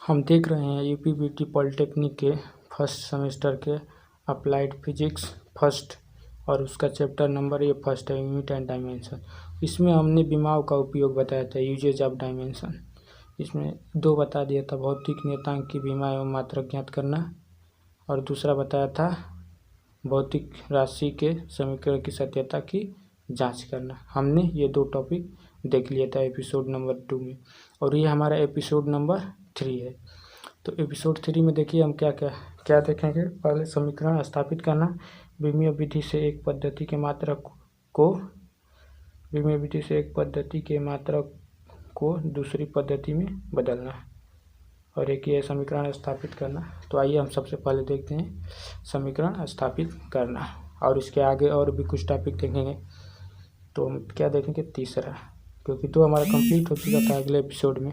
हम देख रहे हैं यूपीबीटी पॉलिटेक्निक के फर्स्ट सेमेस्टर के अप्लाइड फिजिक्स फर्स्ट और उसका चैप्टर नंबर ये फर्स्ट है, यूनिट एंड डायमेंशन। इसमें हमने विमाओं का उपयोग बताया था, यूजेज ऑफ डायमेंशन। इसमें दो बता दिया था, भौतिक नियतांक की विमा एवं मात्रक ज्ञात करना, और दूसरा बताया था भौतिक राशि के समीकरण की सत्यता की जांच करना। हमने ये दो टॉपिक देख लिया था एपिसोड नंबर 2 में, और ये हमारा एपिसोड नंबर 3 है। तो एपिसोड 3 में देखिए हम क्या देखेंगे। पहले समीकरण स्थापित करना, विमीय विधि से एक पद्धति के मात्रक को दूसरी पद्धति में बदलना, और एक ये समीकरण स्थापित करना। तो आइए हम सबसे पहले देखते हैं समीकरण स्थापित करना, और इसके आगे और भी कुछ टॉपिक देखेंगे। तो हम क्या देखेंगे, तीसरा, क्योंकि तो हमारा कंप्लीट हो चुका था अगले एपिसोड में।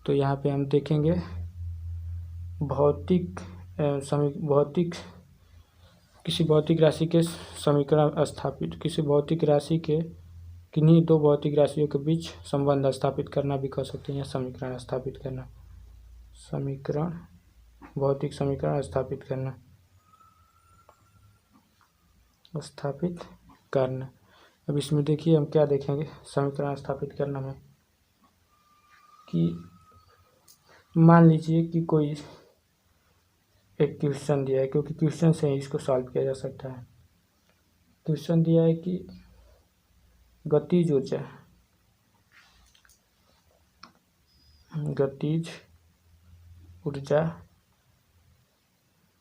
तो यहाँ पे हम देखेंगे किसी भौतिक राशि के समीकरण स्थापित, किन्हीं दो भौतिक राशियों के बीच संबंध स्थापित करना भी कह सकते हैं, या समीकरण स्थापित करना। भौतिक समीकरण स्थापित करना। अब इसमें देखिए हम क्या देखेंगे समीकरण स्थापित करना में, कि मान लीजिए कि कोई एक क्वेश्चन दिया है, क्योंकि क्वेश्चन से ही इसको सॉल्व किया जा सकता है। क्वेश्चन दिया है कि गतिज ऊर्जा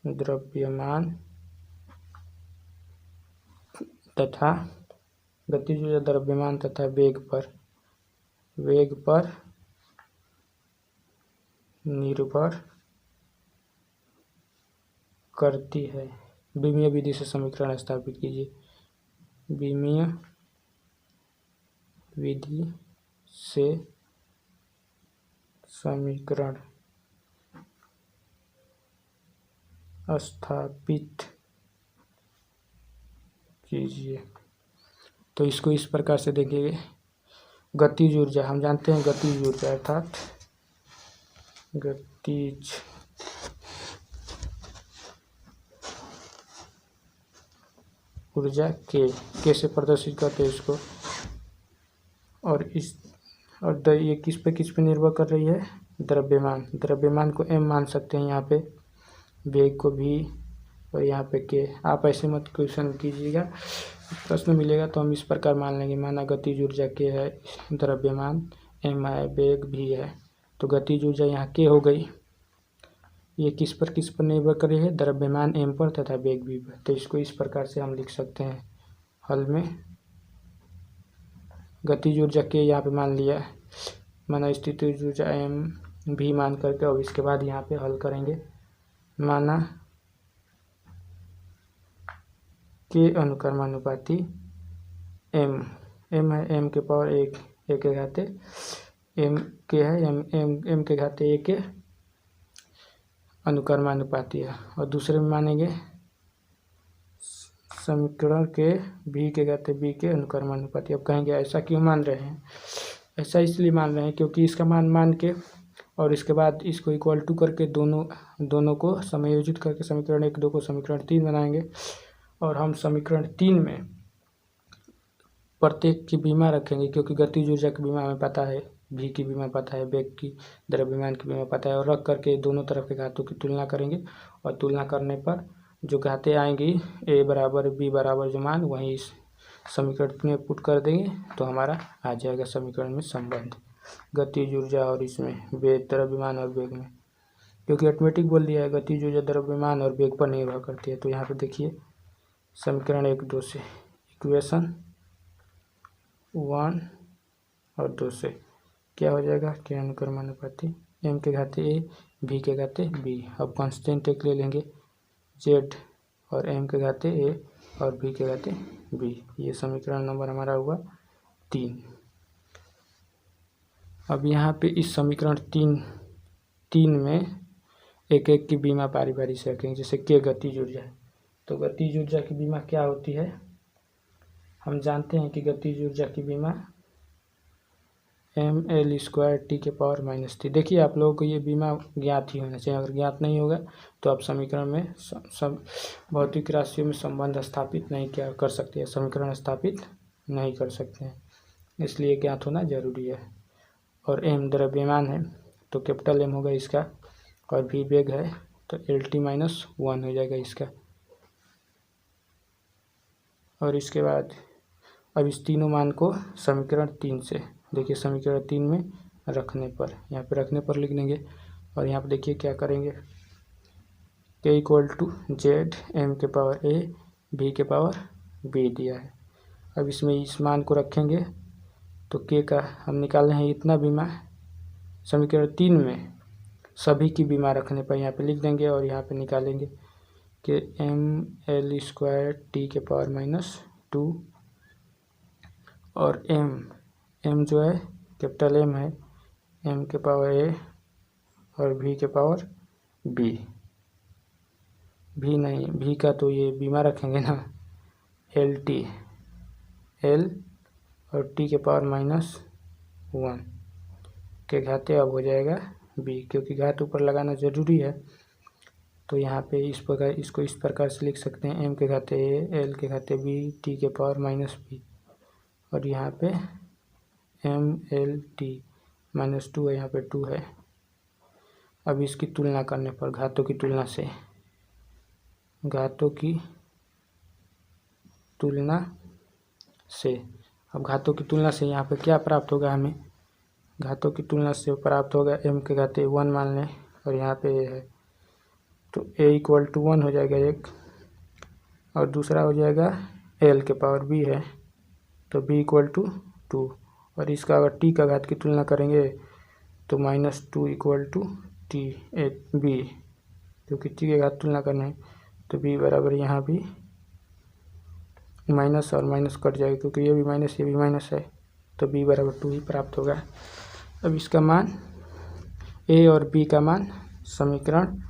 द्रव्यमान तथा वेग पर निर्भर करती है। विमीय विधि से समीकरण स्थापित कीजिए। विमीय विधि से समीकरण स्थापित कीजिए। तो इसको इस प्रकार से देखेंगे। गतिज ऊर्जा, हम जानते हैं गतिज ऊर्जा अर्थात गतिज ऊर्जा के से प्रदर्शित करते हैं इसको, और ये किस पे निर्भर कर रही है, द्रव्यमान को m मान सकते हैं यहाँ पे, वेग को भी, और यहाँ पे के। आप ऐसे मत क्वेश्चन कीजिएगा, प्रश्न मिलेगा तो हम इस प्रकार मान लेंगे। माना गतिज ऊर्जा के है, द्रव्यमान m है, वेग भी है, तो गतिज ऊर्जा यहाँ के हो गई। ये किस पर निर्भर कर रही है, द्रव्यमान m पर तथा वेग भी पर। तो इसको इस प्रकार से हम लिख सकते हैं हल में। गतिज ऊर्जा के यहाँ पे मान लिया, माना स्थितिज ऊर्जा m भी मान करके, और इसके बाद यहाँ पे हल करेंगे। माना के अनुक्रमानुपाती m है, m के पावर एक के घाते m के है, m के घाते एक के अनुक्रमानुपाती है। और दूसरे में मानेंगे समीकरण के v के घाते b के अनुक्रमानुपाती। अब कहेंगे ऐसा क्यों मान रहे हैं, ऐसा इसलिए मान रहे हैं क्योंकि इसका मान के, और इसके बाद इसको इक्वल टू करके दोनों को समायोजित करके समीकरण 1, 2 को समीकरण 3 बनाएंगे। और हम समीकरण 3 में प्रत्येक की बीमा रखेंगे, क्योंकि गतिज ऊर्जा की बीमा हमें पता है, v की बीमा पता है, वेग की, द्रव्यमान की बीमा पता है, और रख करके दोनों तरफ के घातों की तुलना करेंगे। और तुलना करने पर जो घातें आएंगी a बराबर b बराबर जो मान, वहीं इस समीकरण में पुट कर देंगे, तो हमारा आ जाएगा समीकरण में संबंध गतिज ऊर्जा और इसमें वेग, द्रव्यमान और वेग में। क्योंकि ऑटोमेटिक बोल दिया है गतिज ऊर्जा द्रव्यमान और वेग पर निर्भर करती है। तो यहाँ पे देखिए समीकरण 1, 2 से, इक्वेशन 1 और 2 से क्या हो जाएगा, के अनुक्रमानुपाती m के घाते a, v के घाते b। अब कांस्टेंट एक ले लेंगे z, और m के घाते a और v के घाते b। ये समीकरण नंबर हमारा हुआ 3। अब यहाँ पे इस समीकरण 3 में एक की बीमा बारी से रखेंगे। जैसे के गतिज ऊर्जा है, तो गतिज ऊर्जा की बीमा क्या होती है, हम जानते हैं कि गतिज ऊर्जा की बीमा ml²t⁻³ देखिए आप लोगों को ये बीमा ज्ञात ही होना चाहिए। अगर ज्ञात नहीं होगा तो आप समीकरण में सब भौतिक राशियों में संबंध स्थापित नहीं क्या कर सकते हैं, समीकरण स्थापित नहीं कर सकते हैं, इसलिए ज्ञात होना जरूरी है। और m द्रव्यमान है तो कैपिटल M होगा इसका, और v वेग है तो Lt-1 हो जाएगा इसका। और इसके बाद अब इस तीनों मान को समीकरण 3 से देखिए, समीकरण 3 में रखने पर, यहाँ पे रखने पर लिख देंगे। और यहाँ पे देखिए क्या करेंगे, k = z m⁴ v⁴b दिया है। अब इसमें इस मान को रखेंगे तो k का हम निकाल रहे हैं इतना बीमा, समीकरण 3 में सभी की बीमा रखने पर यहाँ पे लिख देंगे और यहाँ पे निकालेंगे कि ml²t⁻² और m जो है कैपिटल M है m⁴ और v⁴b, भी नहीं, v का तो ये बीमा रखेंगे ना, Lt L और t⁻⁻1 के घाते अब हो जाएगा b, क्योंकि घात ऊपर लगाना ज़रूरी है। तो यहाँ पे इस प्रकार इसको इस प्रकार से लिख सकते हैं, m के घाते a, l के घाते b, t⁻⁻b, और यहाँ पे mLt-2 है, यहाँ पे 2 है। अब इसकी तुलना करने पर घातों की तुलना से अब घातों की तुलना से यहाँ पे क्या प्राप्त होगा, हमें घातों की तुलना से प्राप्त होगा m के घाते 1 मान लें और यहाँ पे a है तो a = 1 हो जाएगा एक, और दूसरा हो जाएगा l⁴b है तो b = 2, और इसका अगर t का घात की तुलना करेंगे तो -2 = b, क्योंकि t के घात तुलना करना है तो b बराबर यहाँ भी माइनस और माइनस कट जाएगा, क्योंकि ये भी माइनस ये भी माइनस है, तो b बराबर 2 ही प्राप्त होगा। अब इसका मान a और b का मान समीकरण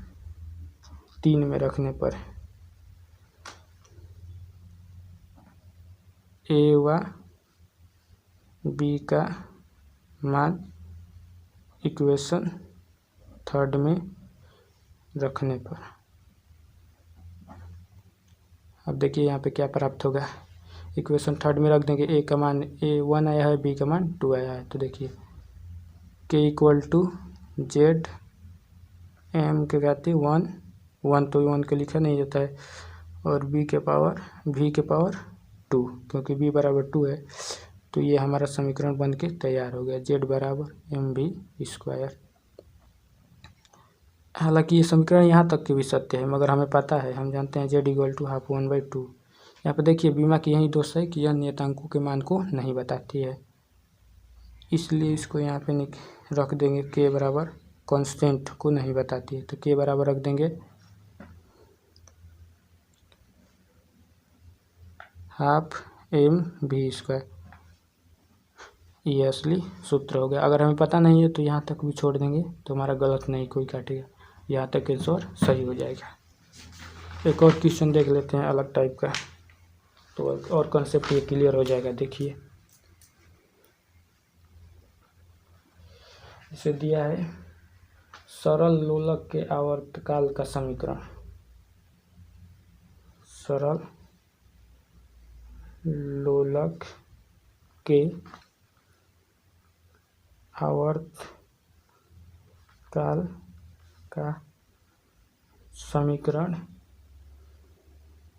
3 में रखने पर a व b का मान इक्वेशन 3 में रखने पर, अब देखिए यहाँ पे क्या प्राप्त होगा, इक्वेशन 3 में रख देंगे। a का मान 1 आया है, b का मान 2 आया है, तो देखिए k = z m के घाते 1 तो 1 के लिखा नहीं जाता है, और v⁴2, क्योंकि b बराबर 2 है तो ये हमारा समीकरण बन के तैयार हो गया, z बराबर mv²। हालांकि ये समीकरण यहाँ तक के भी सत्य है, मगर हमें पता है, हम जानते हैं z = ½ 1/2। यहाँ पर देखिए बीमा की यही दोष है कि यह नियतांकों के मान को नहीं बताती है, इसलिए इसको यहाँ पे रख देंगे k बराबर, कांस्टेंट को नहीं बताती है तो k बराबर रख देंगे ½ mv²। ये असली सूत्र हो गया। अगर हमें पता नहीं है तो यहाँ तक भी छोड़ देंगे तो हमारा गलत नहीं कोई काटेगा, यहाँ तक आंसर सही हो जाएगा। एक और क्वेश्चन देख लेते हैं अलग टाइप का, तो और कॉन्सेप्ट ये क्लियर हो जाएगा। देखिए इसे दिया है सरल लोलक के आवर्तकाल का समीकरण, सरल लोलक के आवर्तकाल का समीकरण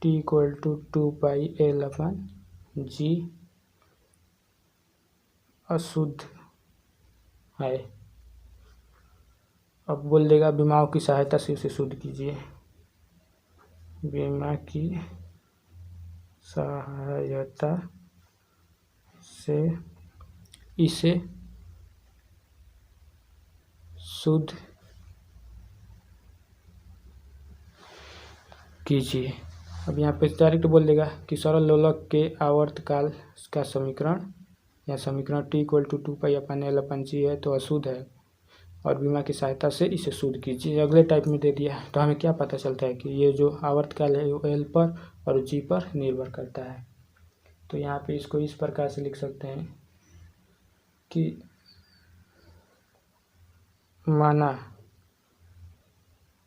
t = 2πL/g अशुद्ध है। अब बोल देगा बीमाओं की सहायता से इसे शुद्ध कीजिए, बीमा की सहायता से इसे शुद्ध कीजिए। अब यहाँ पे डायरेक्ट बोल देगा कि सरल लोलक के आवर्तकाल का समीकरण या समीकरण t = 2πL/g है तो अशुद्ध है, और बीमा की सहायता से इसे शुद्ध कीजिए। अगले टाइप में दे दिया तो हमें क्या पता चलता है कि ये जो आवर्तकाल है वो L पर और G पर निर्भर करता है। तो यहाँ पे इसको इस प्रकार से लिख सकते हैं कि माना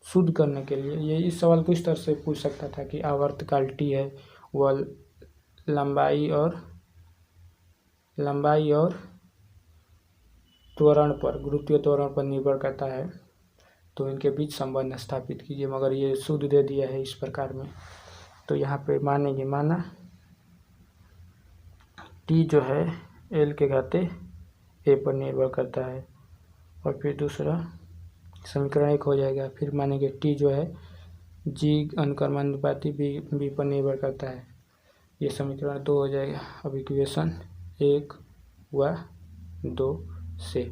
शुद्ध करने के लिए, ये इस सवाल को इस तरह से पूछ सकता था कि आवर्तकाल टी है वह लंबाई और त्वरण पर, गुरुत्वीय त्वरण पर निर्भर करता है, तो इनके बीच संबंध स्थापित कीजिए। मगर ये शुद्ध दे दिया है इस प्रकार में, तो यहाँ पे मानेंगे माना टी जो है एल के घाते ए पर निर्भर करता है, और फिर दूसरा समीकरण 1 हो जाएगा। फिर मानेंगे टी जो है जी अनुक्रमानुपाती बी पर निर्भर करता है, ये समीकरण 2 हो जाएगा। अब इक्वेशन 1 व 2 से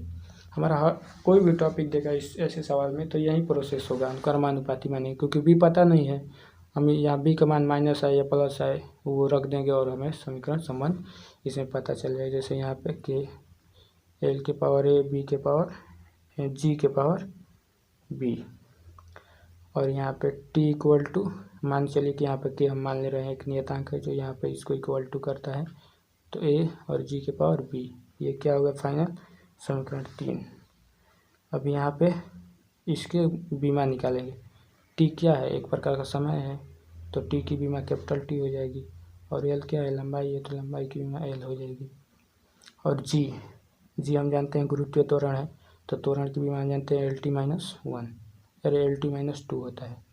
हमारा कोई भी टॉपिक देगा इस ऐसे सवाल में तो यही प्रोसेस होगा, अनुक्रमानुपाती मानेंगे, क्योंकि बी पता नहीं है हमें, यहाँ बी का मान माइनस आए या प्लस आए वो रख देंगे और हमें समीकरण संबंध इसमें पता चल जाएगा। जैसे यहाँ पे के एल के पावर ए बी के पावर जी के पावर बी, और यहाँ पे टी इक्वल टू, मान चलिए कि यहाँ पे के हम मान ले रहे हैं एक नियतांक है जो यहाँ पे इसको इक्वल टू करता है, तो ए और जी के पावर बी, ये क्या होगा फाइनल समीकरण 3। अब यहाँ पे इसके बीमा निकालेंगे। टी क्या है, एक प्रकार का समय है, तो टी की बीमा कैपिटल टी हो जाएगी, और एल क्या है, लंबाई है, तो लंबाई की बीमा एल हो जाएगी। और जी हम जानते हैं गुरुत्वीय त्वरण है, तो त्वरण की बीमा जानते हैं LT-1, अरे LT-2 होता है,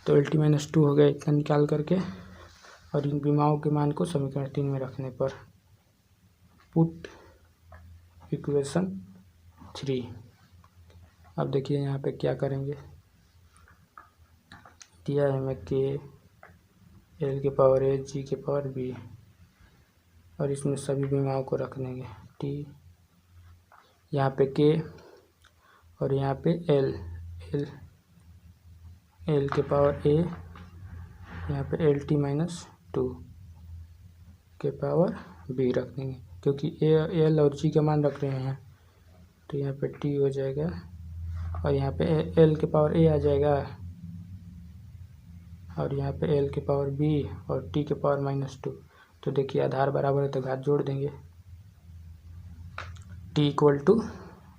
तो LT-2 हो गया इतना निकाल करके, और इन बीमाओं के मान को समीकरण 3 में रखने पर पुट इक्वेशन 3। अब देखिए यहाँ पे क्या करेंगे, दिया है हमें के एल के पावर ए जी के पावर बी, और इसमें सभी बीमाओं को रख देंगे। टी यहाँ पे के और यहाँ पे एल के पावर ए, यहाँ पे LT-2 के पावर बी रख देंगे, क्योंकि एल और जी का मान रख रहे हैं, तो यहाँ पे टी हो जाएगा, और यहाँ पे एल के पावर ए आ जाएगा, और यहाँ पे एल के पावर बी और टी के पावर -2। तो देखिए आधार बराबर है तो घात जोड़ देंगे, टी इक्वल टू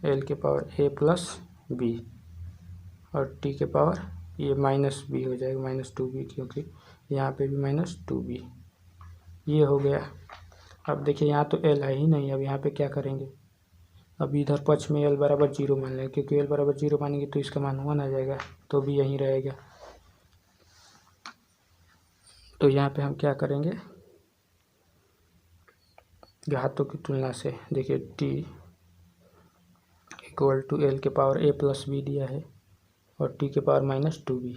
एल के पावर ए प्लस बी, और टी के पावर ये -b हो जाएगा, -2b, क्योंकि यहाँ पे भी -2b, ये हो गया। अब देखिए यहाँ तो एल है ही नहीं, अब यहाँ पे क्या करेंगे, अब इधर पक्ष में एल बराबर 0 मान लेंगे, क्योंकि एल बराबर 0 मानेंगे तो इसका मान 1 आ जाएगा, तो भी यहीं रहेगा। तो यहाँ पे हम क्या करेंगे, घातों की तुलना से, देखिए टी इक्वल टू एल के पावर ए प्लस बी दिया है, और टी के पावर -2b।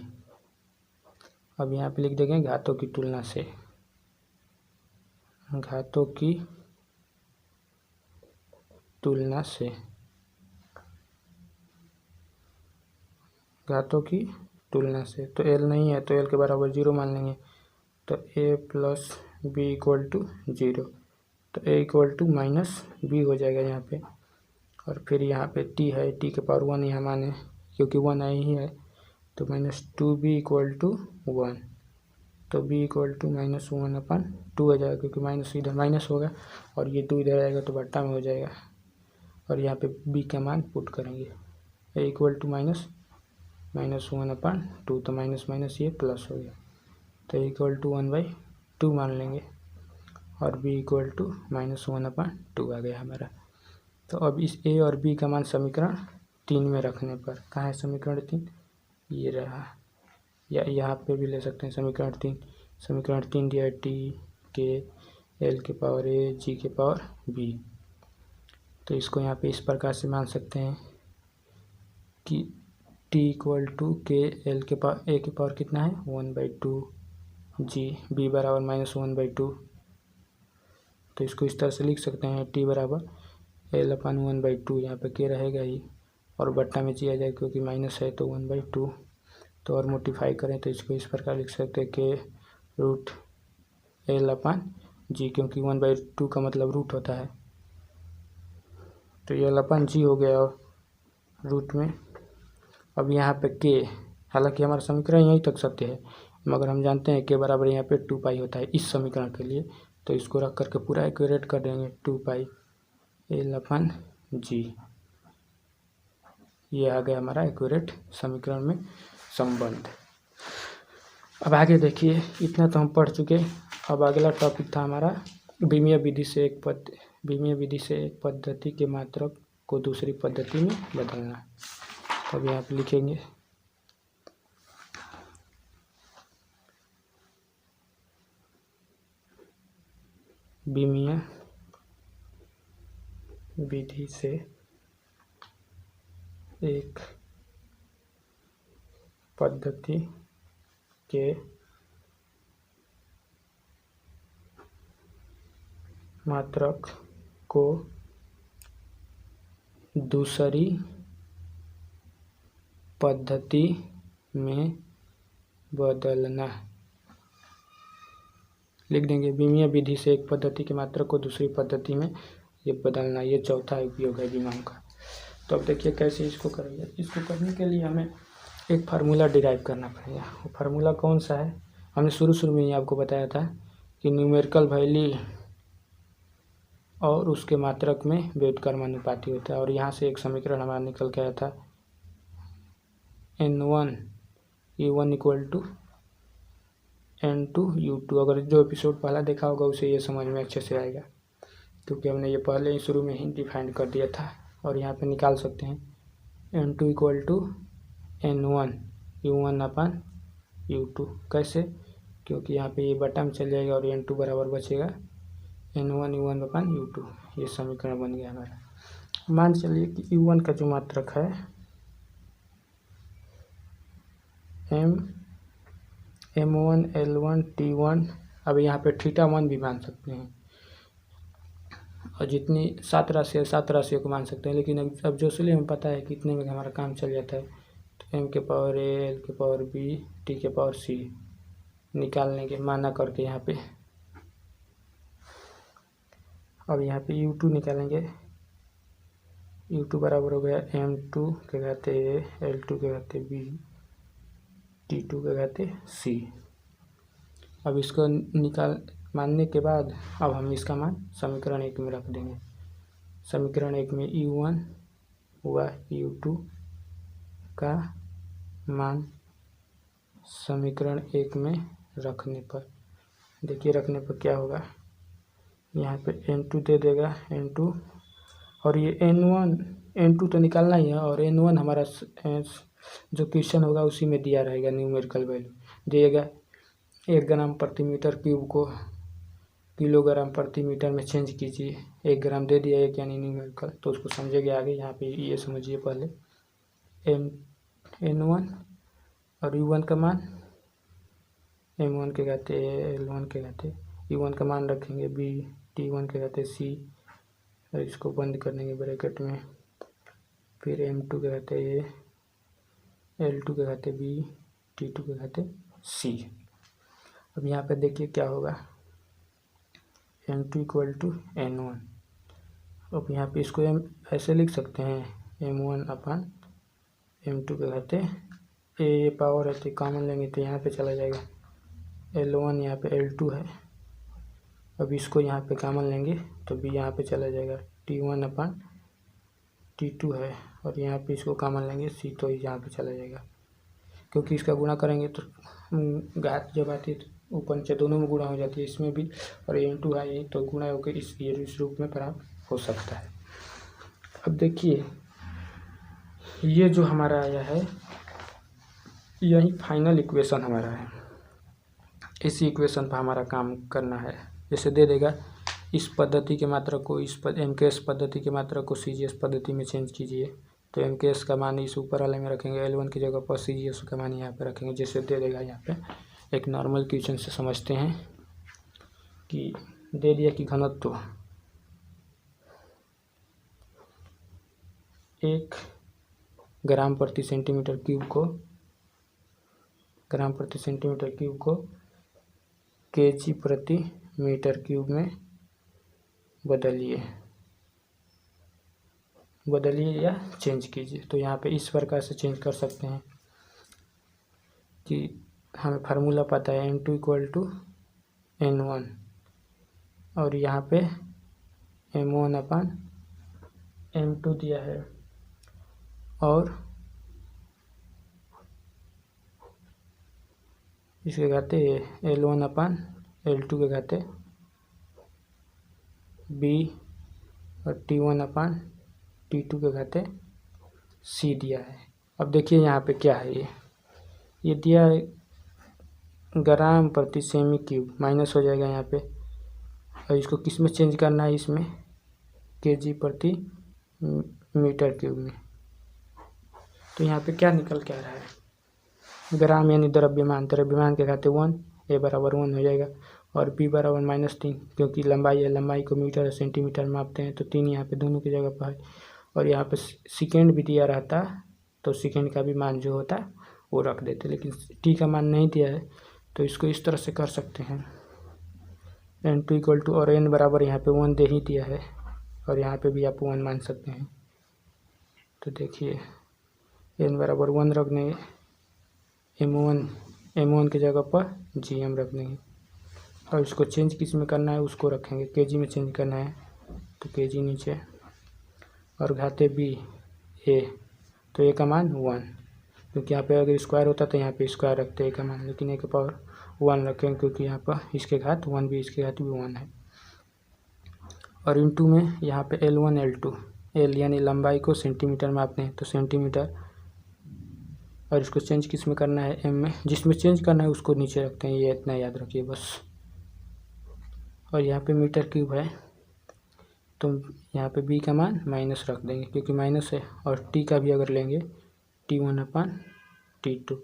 अब यहाँ पे लिख देंगे घातों की तुलना से, घातों की तुलना से, घातों की तुलना से, तो एल नहीं है तो एल के बराबर 0 मान लेंगे, तो ए प्लस बी इक्वल टू 0, तो ए इक्वल टू -b हो जाएगा यहाँ पे, और फिर यहाँ पे टी है, टी के पावर 1 यहाँ माने, क्योंकि 1 आई ही है, तो -2b इक्वल टू 1, तो b इक्वल टू -1/2 हो जाएगा, क्योंकि माइनस इधर माइनस होगा और ये 2 इधर आएगा तो बट्टा में हो जाएगा, और यहाँ पे b का मान पुट करेंगे, a इक्वल टू -1/2, तो माइनस ये प्लस हो गया, तो a इक्वल टू 1/2 मान लेंगे, और b इक्वल टू -1/2 आ गया हमारा। तो अब इस a और b का मान समीकरण 3 में रखने पर, कहाँ है समीकरण 3, ये रहा, या यहाँ पे भी ले सकते हैं समीकरण 3 दिया है टी के एल के पावर ए जी के पावर बी, तो इसको यहाँ पे इस प्रकार से मान सकते हैं कि टी इक्वल टू के एल के पावर ए के पावर कितना है 1/2 जी, बी बराबर -1/2, तो इसको इस तरह से लिख सकते हैं, टी बराबर L/1/2, यहाँ पे के रहेगा ही, और बट्टा में जी आ जाएगा क्योंकि माइनस है तो 1/2, तो और मोडिफाई करें तो इसको इस प्रकार लिख सकते हैं के √L/G, क्योंकि 1/2 का मतलब रूट होता है, तो ये L/G हो गया रूट में। अब यहाँ पे के, हालांकि हमारा समीकरण यहीं तक सत्य है, मगर हम जानते हैं के बराबर यहाँ पे 2π होता है इस समीकरण के लिए, तो इसको रख करके पूरा एक्यूरेट कर देंगे, 2π L/G, ये आ गया हमारा एक्यूरेट समीकरण में संबंध। अब आगे देखिए, इतना तो हम पढ़ चुके। अब अगला टॉपिक था हमारा विमीय विधि से एक पद्धति के मात्रक को दूसरी पद्धति में बदलना। तो अब यहाँ पे लिखेंगे विमीय विधि से एक पद्धति के मात्रक को दूसरी पद्धति में बदलना। लिख देंगे विमीय विधि से एक पद्धति के मात्रक को दूसरी पद्धति में ये बदलना। ये चौथा उपयोग है विमाओं का। तो अब देखिए कैसे इसको करेंगे। इसको करने के लिए हमें एक फार्मूला डिराइव करना पड़ेगा। वो फार्मूला कौन सा है, हमने शुरू में ही आपको बताया था कि न्यूमेरिकल वैल्यू और उसके मात्रक में व्युत्क्रमानुपाती होता है। और यहाँ से एक समीकरण हमारा निकल के आया था N1 U1 = N2 U2। अगर जो एपिसोड पहला देखा होगा उसे ये समझ में अच्छे से आएगा, क्योंकि हमने ये पहले ही शुरू में ही डिफाइन कर दिया था। और यहाँ पे निकाल सकते हैं N2 = N1 U1 U2। कैसे, क्योंकि यहाँ पे ये बटा में चल जाएगा और N2 बराबर बचेगा N1 U1 U2। ये समीकरण बन गया हमारा। मान चलिए कि U1 का जो मात्रक है M1 L1 T1, अब यहाँ पे θ1 भी मान सकते हैं, और जितनी 7 राशियों को मान सकते हैं। लेकिन अब जो इसलिए हमें पता है कि इतने में हमारा काम चल जाता है, तो M के पावर A L के पावर B T के पावर C निकाल लेंगे माना करके यहाँ पे। अब यहाँ पे U2 निकालेंगे। U2 बराबर हो गया M2 के घाते A L2 के घाते B T2 के घाते C। अब इसको मानने के बाद अब हम इसका मान समीकरण 1 में रख देंगे। समीकरण 1 में U1 हुआ U2 का मान समीकरण 1 में रखने पर, देखिए रखने पर क्या होगा, यहाँ पे N2 दे देगा N2, और ये N2 तो निकालना ही है, और N1 हमारा जो क्वेश्चन होगा उसी में दिया रहेगा। न्यूमेरिकल वैल्यू दिएगा 1 ग्राम प्रति मीटर क्यूब को किलोग्राम प्रति मीटर में चेंज कीजिए। 1 ग्राम दे दिया एक, यानी न्यूमेरिकल, तो उसको समझेंगे आगे। यहाँ पे ये समझिए पहले N1 और U1 का मान M1 के घाते L1 के घाते U1 का मान रखेंगे B T1 के घाते C, और इसको बंद कर देंगे ब्रैकेट में। फिर M2 के घाते A L2 के घाते B T2 के घाते C। अब यहाँ पे देखिए क्या होगा, N2 = N1। अब यहाँ पे इसको हम ऐसे लिख सकते हैं M1 M2 के घाते A पावर है तो कॉमन लेंगे तो यहाँ पे चला जाएगा L1, यहाँ पे L2 है। अब इसको यहाँ पे कॉमन लेंगे तो B यहाँ पे चला जाएगा T1 T2 है, और यहाँ पे इसको कॉमन लेंगे C तो यहाँ पे चला जाएगा, क्योंकि इसका गुणा करेंगे तो घात जब आती है तो ऊपर नीचे दोनों में गुणा हो जाती है, इसमें भी। और N2 है तो गुणा होकर इस रूप में प्राप्त हो सकता है। अब देखिए ये जो हमारा आया है यही फाइनल इक्वेशन हमारा है। इसी इक्वेशन पर हमारा काम करना है। जैसे दे देगा इस पद्धति के मात्रक को MKS पद्धति के मात्रक को CGS पद्धति में चेंज कीजिए, तो MKS का मान इस ऊपर वाले में रखेंगे, L1 की जगह पर CGS का मान यहाँ पे रखेंगे। जैसे दे देगा यहाँ पे एक नॉर्मल क्वेश्चन से समझते हैं कि दे दिया कि घनत्व 1 ग्राम प्रति सेंटीमीटर क्यूब को kg प्रति मीटर क्यूब में बदलिए या चेंज कीजिए। तो यहाँ पे इस प्रकार से चेंज कर सकते हैं कि हमें फार्मूला पता है N2 = N1, और यहाँ पे M1 M2 दिया है, और इसके घाते L1/L2 के घाते B और T1/T2 के घाते C दिया है। अब देखिए यहाँ पे क्या है, ये दिया है ग्राम प्रति सेमी क्यूब, माइनस हो जाएगा यहाँ पे, और इसको किस में चेंज करना है, इसमें केजी प्रति मीटर क्यूब में। तो यहाँ पे क्या निकल के आ रहा है, ग्राम यानी द्रव्यमान के घाते 1, A बराबर 1 हो जाएगा, और B बराबर -3, क्योंकि लंबाई है, लंबाई को मीटर और सेंटीमीटर में मापते हैं, तो 3 यहाँ पे दोनों की जगह पर है। और यहाँ पे सेकेंड भी दिया रहता तो सेकेंड का भी मान जो होता है वो रख देते, लेकिन टी का मान नहीं दिया है, तो इसको इस तरह से कर सकते हैं n2 = और n बराबर यहाँ पे 1 दे ही दिया है, और यहाँ पे भी आप 1 मान सकते हैं। तो देखिए n बराबर 1 रख देंगे, m1 की जगह पर gm रख देंगे, और इसको चेंज किस में करना है उसको रखेंगे, केजी में चेंज करना है तो केजी नीचे, और घाते b a, तो a का मान 1, क्योंकि यहाँ पे अगर स्क्वायर होता तो यहाँ पे स्क्वायर रखते a का मान, लेकिन a के पावर 1 रखेंगे क्योंकि यहाँ पर इसके घात 1 भी, इसके घात भी 1 है। और इनटू में यहाँ पे L1 L2, L यानी लंबाई को सेंटीमीटर में मापते हैं तो सेंटीमीटर, और इसको चेंज किस में करना है, m में, जिसमें चेंज करना है उसको नीचे रखते हैं, ये इतना याद रखिए बस। और यहाँ पे मीटर क्यूब है तो यहाँ पे b का मान माइनस रख देंगे क्योंकि माइनस है, और t का भी अगर लेंगे T1/T2,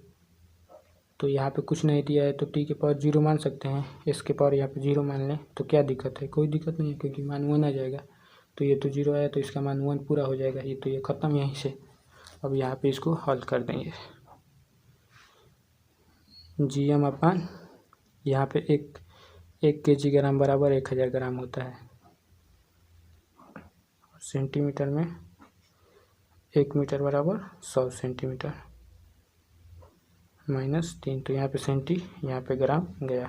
तो यहाँ पे कुछ नहीं दिया है तो t के पावर 0 मान सकते हैं, s के पावर यहाँ पे 0 मान लें तो क्या दिक्कत है, कोई दिक्कत नहीं है क्योंकि मान 1 आ जाएगा। तो ये तो 0 आया तो इसका मान 1 पूरा हो जाएगा, ये तो ये ख़त्म यहीं से। अब यहाँ पे इसको हल कर देंगे, gm/, यहाँ पे एक kg ग्राम बराबर 1000 ग्राम होता है, सेंटीमीटर में 1 मीटर बराबर 100 सेंटीमीटर, -3, तो यहाँ पे सेंटी, यहाँ पे ग्राम गया।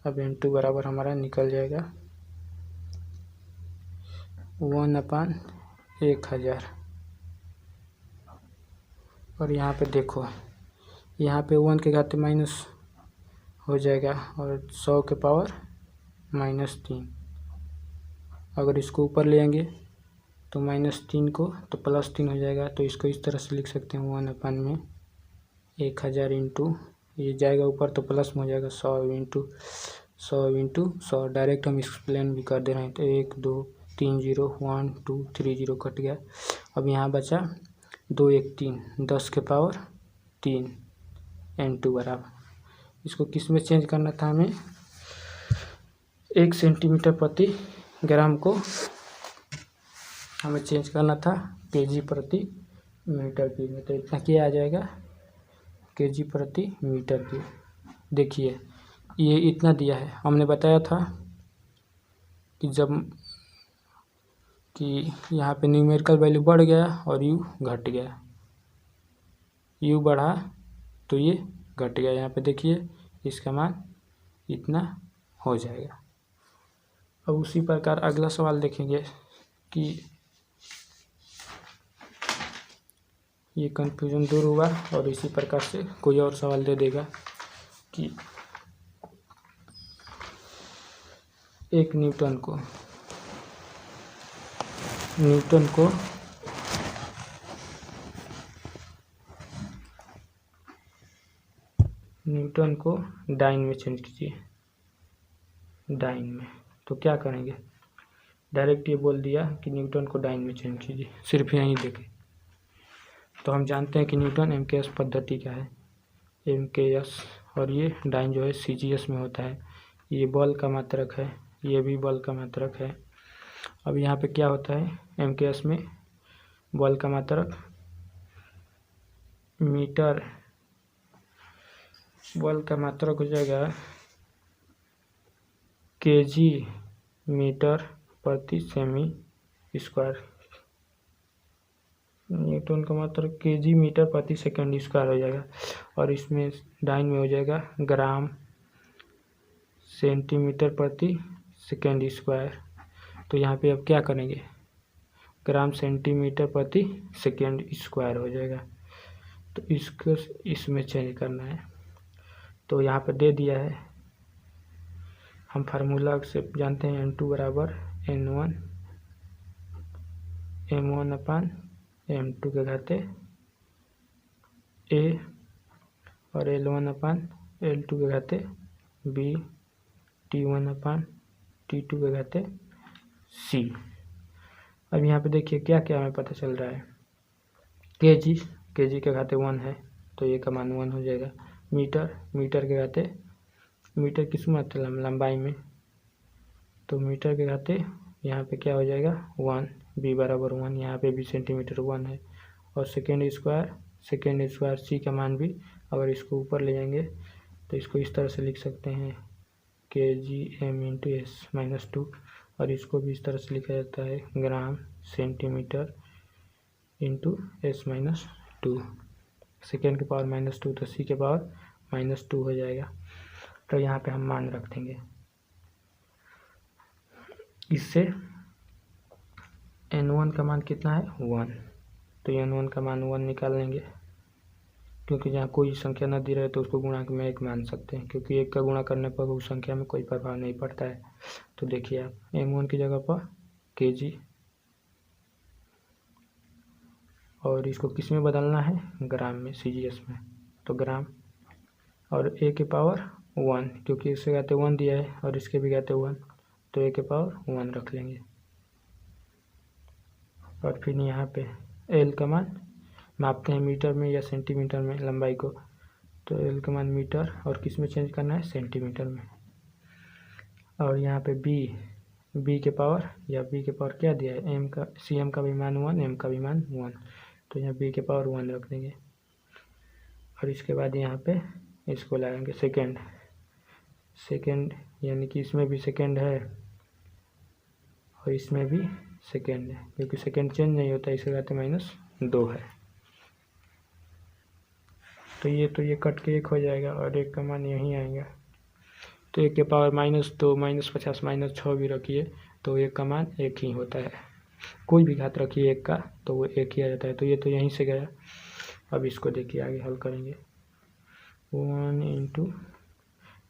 अब n2 बराबर हमारा निकल जाएगा 1/1000, और यहाँ पे देखो, यहाँ पे 1 के घाते माइनस हो जाएगा और 100 के पावर -3, अगर इसको ऊपर ले आएंगे तो -3 को तो +3 हो जाएगा, तो इसको इस तरह से लिख सकते हैं 1/1000 इंटू, ये जाएगा ऊपर तो प्लस में हो जाएगा 100 डायरेक्ट हम एक्सप्लेन भी कर दे रहे हैं, तो 1 2 3 0 1 2 3 0 कट गया। अब यहाँ बचा 2 1 3 10 के पावर 3 n2 बराबर, इसको किस में चेंज करना था हमें, 1 सेंटीमीटर प्रति ग्राम को हमें चेंज करना था केजी प्रति मीटर क्यूब में, तो इतना क्या आ जाएगा, केजी प्रति मीटर क्यूब। देखिए ये इतना दिया है, हमने बताया था कि जब कि यहाँ पे न्यूमेरिकल वैल्यू बढ़ गया और u घट गया, u बढ़ा तो ये घट गया, यहाँ पे देखिए इसका मान इतना हो जाएगा। अब उसी प्रकार अगला सवाल देखेंगे कि ये कन्फ्यूजन दूर हुआ, और इसी प्रकार से कोई और सवाल दे देगा कि एक न्यूटन को डाइन में चेंज कीजिए, डाइन में, तो क्या करेंगे, डायरेक्ट ये बोल दिया कि न्यूटन को डाइन में चेंज कीजिए, सिर्फ यहीं देखें। तो हम जानते हैं कि न्यूटन MKS पद्धति का है, MKS, और ये डाइन जो है CGS में होता है, ये बल का मात्रक है, ये भी बल का मात्रक है। अब यहाँ पे क्या होता है, MKS में बल का मात्रक मीटर, बल का मात्रक हो जाएगा केजी मीटर प्रति सेमी स्क्वायर, न्यूटन का मात्रक केजी मीटर प्रति सेकंड स्क्वायर हो जाएगा, और इसमें डाइन में हो जाएगा ग्राम सेंटीमीटर प्रति सेकंड स्क्वायर। तो यहाँ पे अब क्या करेंगे, ग्राम सेंटीमीटर प्रति सेकेंड स्क्वायर हो जाएगा। तो इसको इसमें चेंज करना है, तो यहाँ पर दे दिया है। हम फार्मूला से जानते हैं N2 बराबर N1 M1 अपान M2 के घाते A और L1 अपान L2 के घाते B, T1 अपान T2 के घाते C। अब यहाँ पे देखिए क्या क्या हमें पता चल रहा है। केजी के घाते 1 है, तो ये का मान 1 हो जाएगा। मीटर के घाते, मीटर किस में आता है लंबाई में, तो मीटर के घाते यहाँ पे क्या हो जाएगा 1, B बराबर 1, यहाँ पे भी सेंटीमीटर 1 है। और सेकेंड स्क्वायर C का मान भी, अगर इसको ऊपर ले जाएंगे तो इसको इस तरह से लिख सकते हैं kgm इंटू S माइनस 2, और इसको भी इस तरह से लिखा जाता है gram centimetre into S minus 2। Second के पावर -2 तो C के पावर -2 हो जाएगा। तो यहाँ पे हम मान रख देंगे। इससे N1 का मान कितना है 1, तो N1 का मान 1 निकाल लेंगे, क्योंकि जहाँ कोई संख्या न दी रहे तो उसको गुणा में 1 मान सकते हैं, क्योंकि 1 का गुणा करने पर उस संख्या में कोई प्रभाव नहीं पड़ता है। तो देखिए आप M1 की जगह पर kg, और इसको किस में बदलना है ग्राम में, CGS में, तो ग्राम, और A के पावर 1, क्योंकि इससे कहते 1 दिया है और इसके भी कहते 1, तो A के पावर 1 रख लेंगे। और फिर यहाँ पे L का मान मापते हैं मीटर में या सेंटीमीटर में लंबाई को, तो L का मान मीटर, और किस में चेंज करना है सेंटीमीटर में। और यहाँ पे B के पावर क्या दिया है CM का भी मान 1, M का भी मान 1, तो यहाँ B के पावर 1 रख देंगे। और इसके बाद यहाँ पे इसको लगाएंगे सेकेंड, यानी कि इसमें भी सेकेंड है और इसमें भी सेकेंड है, क्योंकि सेकेंड चेंज नहीं होता, इसे कहते -2 है। तो ये कट के 1 हो जाएगा और 1 का मान यहीं आएगा। तो 1 के पावर -2, -50, -6 भी रखिए तो 1 का मान 1 ही होता है। कोई भी घात रखिए 1 का तो वो 1 ही आ जाता है। तो ये तो यहीं से गया। अब इसको देखिए आगे हल करेंगे। 1 इंटू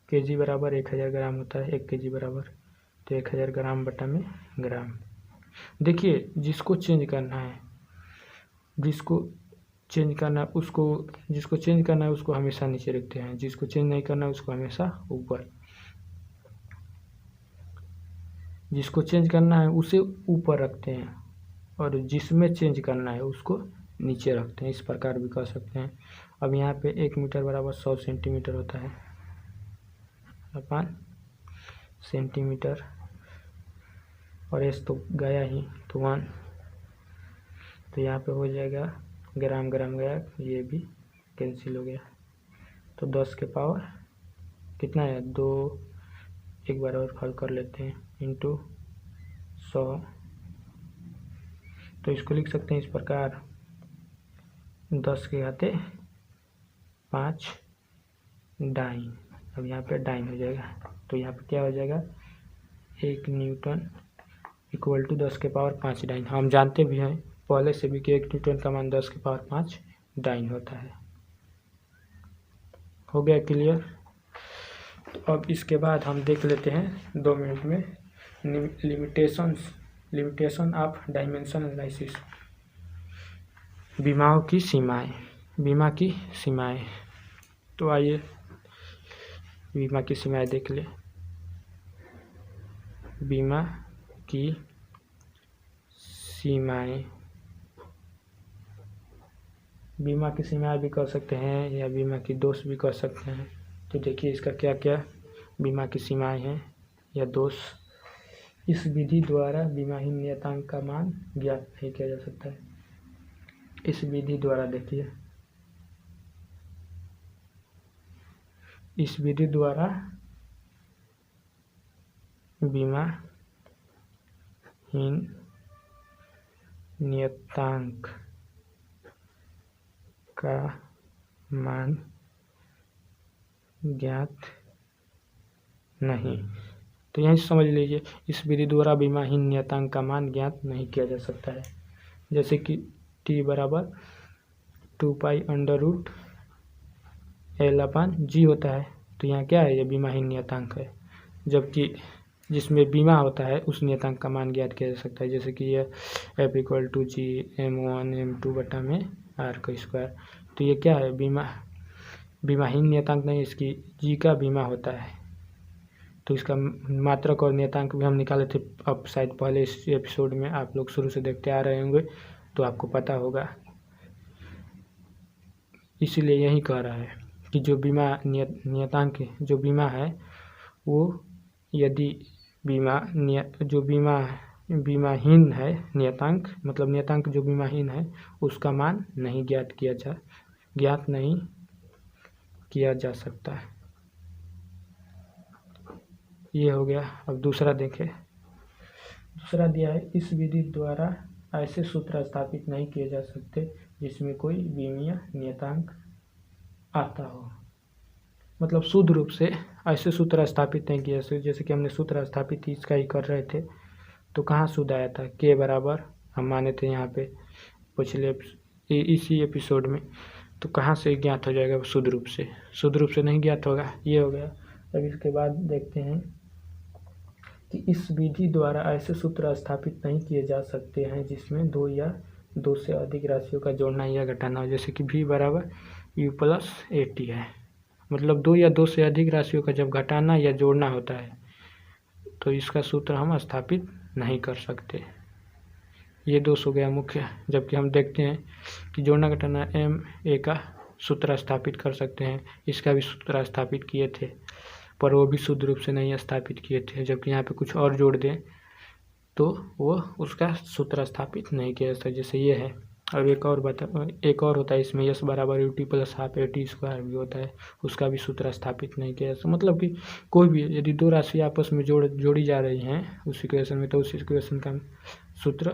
kg बराबर 1000 ग्राम होता है, 1 kg बराबर, तो 1000 ग्राम बटा में ग्राम। देखिए जिसको चेंज करना है उसको हमेशा नीचे रखते हैं, जिसको चेंज नहीं करना है उसको हमेशा ऊपर। जिसको चेंज करना है उसे ऊपर रखते हैं और जिसमें चेंज करना है उसको नीचे रखते हैं, इस प्रकार भी कर सकते हैं। अब यहाँ पे 1 मीटर बराबर 100 सेंटीमीटर होता है अपान सेंटीमीटर, और एस तो गया ही, तो 1, तो यहाँ पे हो जाएगा ग्राम गया, ये भी कैंसिल हो गया, तो 10 के पावर कितना है 2, एक बार और हल कर लेते हैं, इंटू 100। तो इसको लिख सकते हैं इस प्रकार 10 के घाते 5 डाइन। अब यहाँ पे डाइन हो जाएगा, तो यहाँ पे क्या हो जाएगा 1 न्यूटन इक्वल टू 10 के पावर 5 डाइन। हम जानते भी हैं पहले से भी कि 1 न्यूटन का मान 10 के पावर 5 डाइन होता है। हो गया क्लियर। तो अब इसके बाद हम देख लेते हैं 2 मिनट में लिमिटेशन ऑफ डायमेंशन एनालिसिस, बीमा की सीमाएं। तो आइए बीमा की सीमाएं देख ले। बीमा की सीमाएं भी कर सकते हैं या बीमा की दोष भी कर सकते हैं। तो देखिए इसका क्या क्या बीमा की सीमाएं हैं या दोष। इस विधि द्वारा बीमाहीन नियतांक का मान ज्ञात नहीं किया जा सकता है। इस विधि द्वारा देखिए, इस विधि द्वारा बीमाहीन नियतांक का मान ज्ञात नहीं। तो यहीं समझ लीजिए, इस विधि द्वारा बीमाहीन नियतांक का मान ज्ञात नहीं किया जा सकता है। जैसे कि t बराबर 2π√L/g होता है। तो यहाँ क्या है, ये बीमाहीन नियतांक है, जबकि जिसमें बीमा होता है उस नियतांक का मान ज्ञात किया जा सकता है। जैसे कि यह F=g(m1m2/r²). तो ये क्या है, बीमाहीन नियतांक नहीं, इसकी g का बीमा होता है। तो इसका मात्रक और नियतांक भी हम निकाले थे, अब शायद पहले इस एपिसोड में आप लोग शुरू से देखते आ रहे होंगे तो आपको पता होगा। इसीलिए यही कह रहा है कि जो नियतांक जो बीमा है वो यदि बीमाहीन है नियतांक, मतलब नियतांक जो बीमाहीन है उसका मान नहीं ज्ञात नहीं किया जा सकता है। ये हो गया। अब दूसरा देखें। दूसरा दिया है, इस विधि द्वारा ऐसे सूत्र स्थापित नहीं किए जा सकते जिसमें कोई विमीय नियतांक आता हो। मतलब शुद्ध रूप से ऐसे सूत्र स्थापित नहीं किए, जैसे कि हमने सूत्र स्थापित इसका ही कर रहे थे तो कहाँ शुद्ध आया था, के बराबर हम माने थे यहाँ पे पिछले इसी एपिसोड में। तो कहाँ से ज्ञात हो जाएगा शुद्ध रूप से नहीं ज्ञात होगा। ये हो गया। अब इसके बाद देखते हैं कि इस विधि द्वारा ऐसे सूत्र स्थापित नहीं किए जा सकते हैं जिसमें 2 या 2 से अधिक राशियों का जोड़ना या घटाना हो। जैसे कि v बराबर u+at है, मतलब 2 या 2 से अधिक राशियों का जब घटाना या जोड़ना होता है तो इसका सूत्र हम स्थापित नहीं कर सकते। ये दोष हो गया मुख्य। जबकि हम देखते हैं कि जोड़ना घटाना ma का सूत्र स्थापित कर सकते हैं, इसका भी सूत्र स्थापित किए थे पर वो भी शुद्ध रूप से नहीं स्थापित किए थे। जबकि यहाँ पे कुछ और जोड़ दें तो वो उसका सूत्र स्थापित नहीं किया जाता, जैसे ये है। और एक और होता है इसमें, s बराबर ut+12at² भी होता है, उसका भी सूत्र स्थापित नहीं किया जाता। मतलब कि कोई भी यदि 2 राशि आपस में जोड़ी जा रही हैं उस इक्वेशन में तो उस इक्वेशन का सूत्र